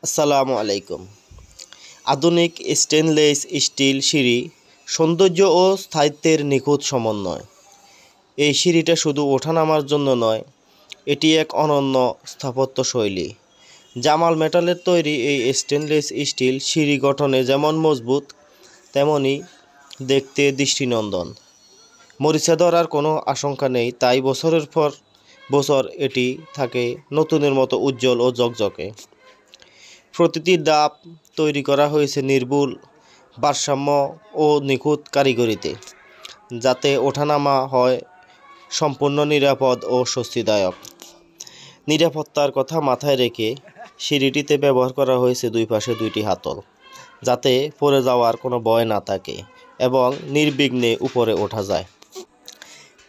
আসসালামু আলাইকুম। আধুনিক স্টেনলেস স্টিল সিঁড়ি সৌন্দর্য ও স্থায়িত্বের নিখুঁত সমন্বয়। এই সিঁড়িটা শুধু ওঠানামার জন্য নয়, এটি এক অনন্য স্থাপত্য শৈলী। জামাল মেটালের তৈরি এই স্টেনলেস স্টিল সিঁড়ি গঠনে যেমন মজবুত, তেমনি দেখতে দৃষ্টিনন্দন। মরিচা ধরার কোনো আশঙ্কা নেই, তাই বছরের পর বছর এটি থাকে নতুনের মতো উজ্জ্বল ও ঝকঝকে। প্রতিটি ধাপ তৈরি করা হয়েছে নির্ভুল ভারসাম্য ও নিখুঁত কারিগরিতে, যাতে ওঠানামা হয় সম্পূর্ণ নিরাপদ ও স্বস্তিদায়ক। নিরাপত্তার কথা মাথায় রেখে সিঁড়িটিতে ব্যবহার করা হয়েছে দুই পাশে দুইটি হাতল, যাতে পড়ে যাওয়ার কোনো ভয় না থাকে এবং নির্বিঘ্নে উপরে ওঠা যায়।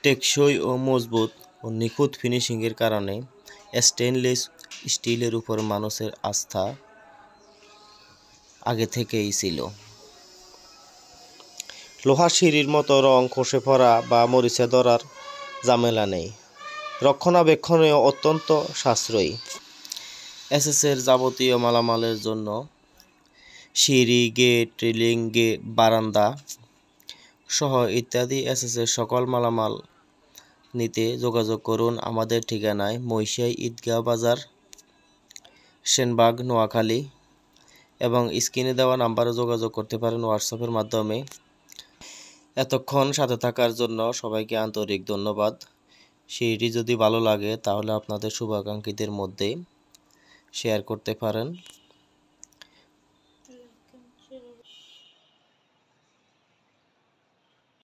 টেকসই ও মজবুত ও নিখুঁত ফিনিশিংয়ের কারণে স্টেনলেস স্টিলের উপর মানুষের আস্থা আগে থেকেই ছিল। লোহার সিঁড়ির মতো রং খসে পড়া বা মরিচা ধরার ঝামেলা নেই। রক্ষণাবেক্ষণেও অত্যন্ত সাশ্রয়ী। এসএসের যাবতীয় মালামালের জন্য সিঁড়ি, গেট, রেলিং, বারান্দা সহ ইত্যাদি এসএসের সকল মালামাল নিতে যোগাযোগ করুন আমাদের ঠিকানায় মহিষাই ঈদগাহ বাজার, সেনবাগ, নোয়াখালী, এবং স্ক্রিনে দেওয়া নাম্বারে যোগাযোগ করতে পারেন হোয়াটসঅ্যাপের মাধ্যমে। এতক্ষণ সাথে থাকার জন্য সবাইকে আন্তরিক ধন্যবাদ। সিঁড়িটি যদি ভালো লাগে তাহলে আপনাদের শুভাকাঙ্ক্ষীদের মধ্যে শেয়ার করতে পারেন।